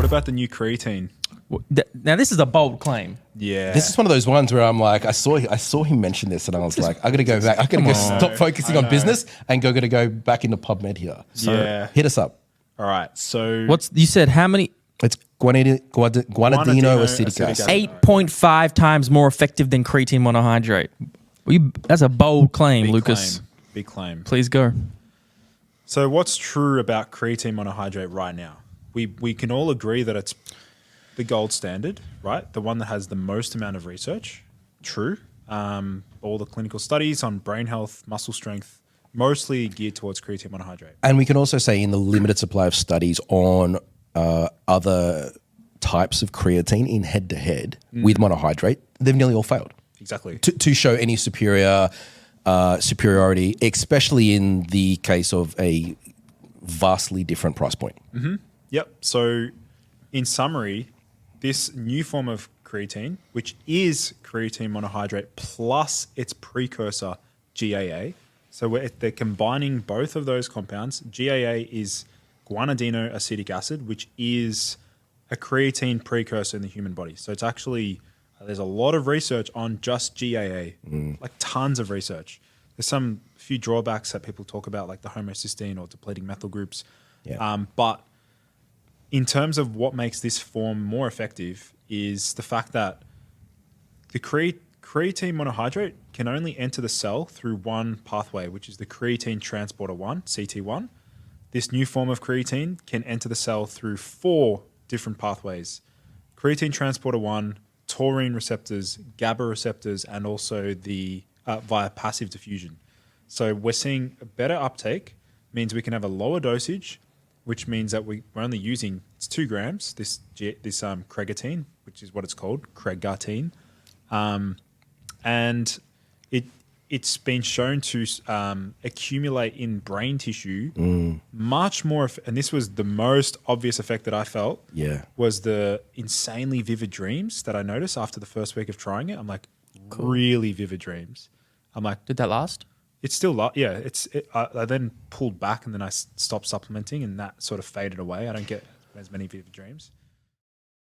about the new creatine? Now, this is a bold claim. Yeah. This is one of those ones where I'm like, I saw him mention this, and I was like, I got to go back. I got to go stop focusing on business and got to go back into PubMed here. So Yeah. hit us up. All right. So You said how many? It's guanidino acetic acid. 8.5 times more effective than creatine monohydrate. That's a bold claim, Lucas. Big claim. Please go. So what's true about creatine monohydrate right now? We can all agree that it's the gold standard, right? The one that has the most amount of research. True. All the clinical studies on brain health, muscle strength, mostly geared towards creatine monohydrate. And we can also say in the limited supply of studies on other types of creatine in head-to-head with monohydrate, they've nearly all failed. Exactly. To show any superiority, especially in the case of a vastly different price point. Mm-hmm. Yep. So in summary, this new form of creatine, which is creatine monohydrate plus its precursor GAA. So they're combining both of those compounds. GAA is guanidino acetic acid, which is a creatine precursor in the human body. So it's actually, there's a lot of research on just GAA, like tons of research. There's some few drawbacks that people talk about, like the homocysteine or depleting methyl groups. Yeah. But in terms of what makes this form more effective is the fact that the creatine monohydrate can only enter the cell through one pathway, which is the creatine transporter 1, CT1. This new form of creatine can enter the cell through 4 different pathways. Creatine transporter 1, taurine receptors, GABA receptors, and also the via passive diffusion. So we're seeing a better uptake, means we can have a lower dosage, which means that we're only using, it's 2 grams, this CreGAAtine, which is what it's called, CreGAAtine. And it's been shown to accumulate in brain tissue much more, and this was the most obvious effect that I felt, was the insanely vivid dreams that I noticed after the first week of trying it. I'm like, really vivid dreams. I'm like, did that last? It's still, I then pulled back and then I stopped supplementing and that sort of faded away. I don't get as many vivid dreams.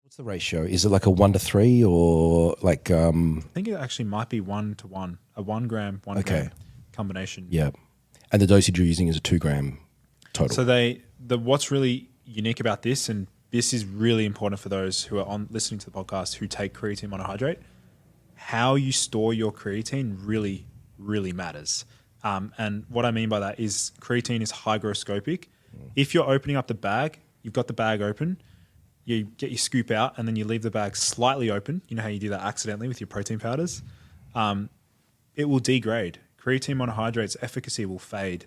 What's the ratio? Is it like a 1-to-3 or like? I think it actually might be 1-to-1, a 1 gram, 1 gram combination. Yeah, and the dosage you're using is a 2 gram total. So what's really unique about this, and this is really important for those who are listening to the podcast who take creatine monohydrate, how you store your creatine really, really matters. And what I mean by that is creatine is hygroscopic. If you're opening up the bag, you've got the bag open, you get your scoop out and then you leave the bag slightly open. You know how you do that accidentally with your protein powders? It will degrade. Creatine monohydrate's efficacy will fade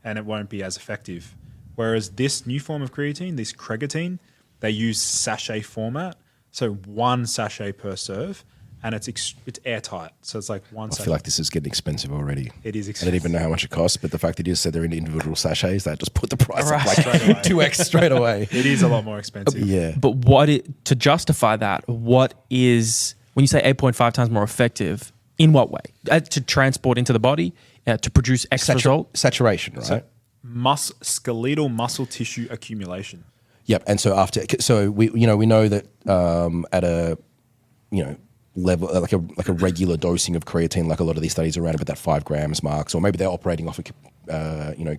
and it won't be as effective. Whereas this new form of creatine, this CreGAAtine, they use sachet format. So 1 sachet per serve. And it's airtight, so it's like 1 sachet. I feel like this is getting expensive already. It is expensive. I don't even know how much it costs, but the fact that you said they're in individual sachets, that just put the price up like 2x straight away. It is a lot more expensive. Yeah. But to justify that, what is, when you say 8.5 times more effective, in what way? To transport into the body, to produce X result? Saturation, right? So skeletal muscle tissue accumulation. Yep. And so we know that at a level, like a regular dosing of creatine, like a lot of these studies around about that 5 grams marks, or maybe they're operating off a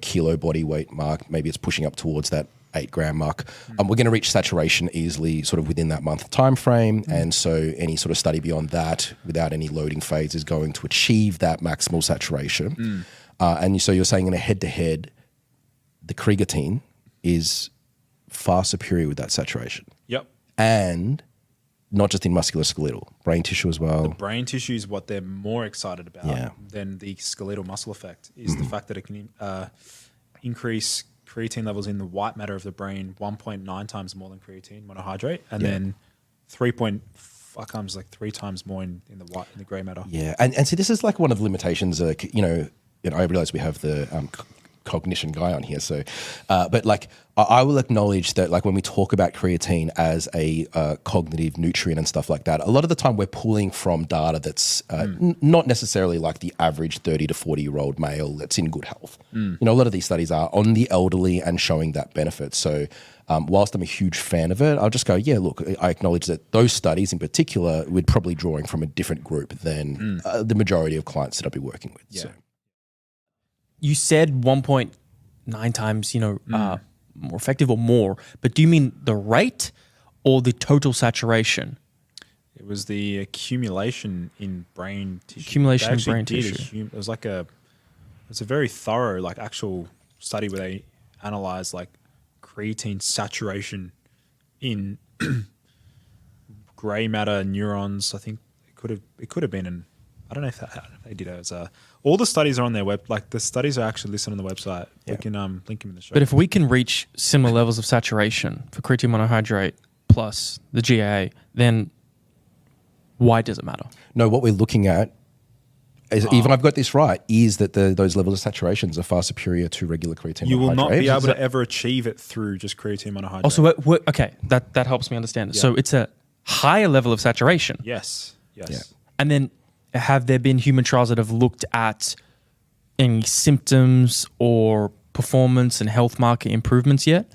kilo body weight mark. Maybe it's pushing up towards that 8 gram mark. We're going to reach saturation easily, sort of within that month time frame, and so any sort of study beyond that, without any loading phase, is going to achieve that maximal saturation. And so you're saying in a head-to-head, the CreGAAtine is far superior with that saturation. Yep. And not just in musculoskeletal, brain tissue as well. The brain tissue is what they're more excited about than the skeletal muscle effect, is the fact that it can increase creatine levels in the white matter of the brain 1.9 times more than creatine monohydrate, and then 3 times more in the grey matter. Yeah, and see, this is like one of the limitations. I realize we have the cognition guy on here. So, but like I will acknowledge that like when we talk about creatine as a cognitive nutrient and stuff like that, a lot of the time we're pulling from data that's not necessarily like the average 30 to 40-year-old male that's in good health. You know, a lot of these studies are on the elderly and showing that benefit. So whilst I'm a huge fan of it, I'll just go, yeah, look, I acknowledge that those studies in particular would probably drawing from a different group than the majority of clients that I'll be working with. Yeah. So. You said 1.9 times, more effective or more, but do you mean the rate or the total saturation? It was the accumulation in brain tissue. Accumulation They in actually brain did tissue. It was like it's a very thorough, like actual study where they analyzed like creatine saturation in gray matter neurons. I think it could have been I don't know if they did it as all the studies are on their web. Like the studies are actually listed on the website. Yeah. We can link them in the show. But if we can reach similar levels of saturation for creatine monohydrate plus the GAA, then why does it matter? No, what we're looking at, even I've got this right, is that those levels of saturations are far superior to regular creatine you will not monohydrate. be able to ever achieve it through just creatine monohydrate. Also, okay, that helps me understand it. Yeah. So it's a higher level of saturation. Yes. Yeah. And then have there been human trials that have looked at any symptoms or performance and health marker improvements yet?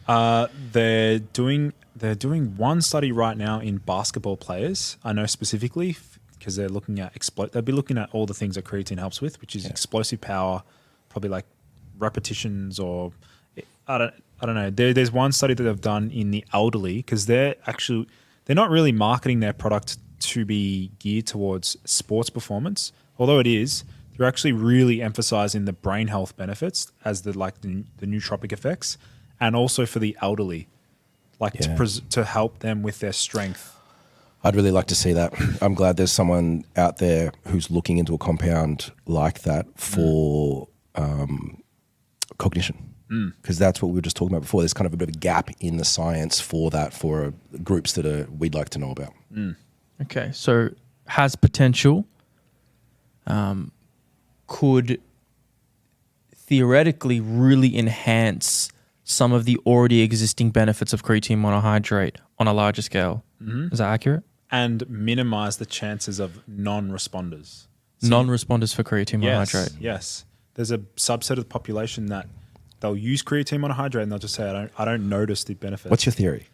They're doing one study right now in basketball players. I know specifically because they're looking at they'll be looking at all the things that creatine helps with, which is explosive power, probably like repetitions or I don't know. There's one study that they've done in the elderly because they're not really marketing their product to be geared towards sports performance, although it is. They're actually really emphasizing the brain health benefits as the nootropic effects, and also for the elderly, to help them with their strength. I'd really like to see that. I'm glad there's someone out there who's looking into a compound like that for cognition, because that's what we were just talking about before. There's kind of a bit of a gap in the science for that for groups that we'd like to know about. Okay, so has potential, could theoretically really enhance some of the already existing benefits of creatine monohydrate on a larger scale. Is that accurate? And minimize the chances of non-responders. Non-responders for creatine monohydrate. Yes. There's a subset of the population that they'll use creatine monohydrate and they'll just say, I don't notice the benefits. What's your theory?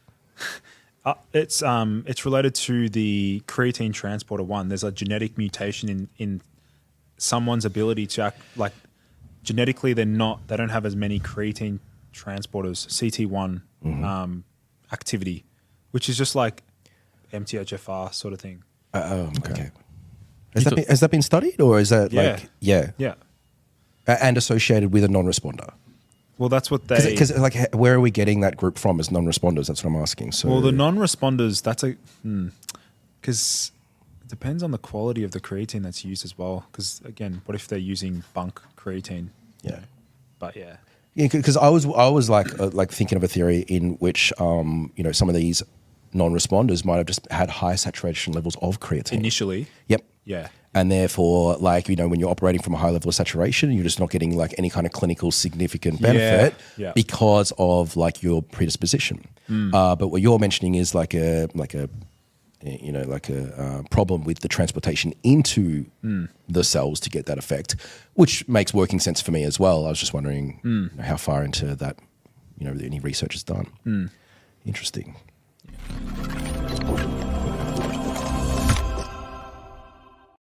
It's related to the creatine transporter 1. There's a genetic mutation in someone's ability to act like genetically they don't have as many creatine transporters, CT1 activity, which is just like MTHFR sort of thing. Okay. Has that been studied, or is that Yeah. And associated with a non-responder? Well, that's what Because where are we getting that group from as non-responders? That's what I'm asking. So, well, the non-responders, because it depends on the quality of the creatine that's used as well. Because again, what if they're using bunk creatine? Yeah. But yeah. Yeah, because I was like thinking of a theory in which some of these non-responders might have just had high saturation levels of creatine Initially. Yep. Yeah. And therefore, when you're operating from a high level of saturation, you're just not getting like any kind of clinical significant benefit because of like your predisposition. But what you're mentioning is like a problem with the transportation into the cells to get that effect, which makes working sense for me as well. I was just wondering how far into that, any research is done. Interesting.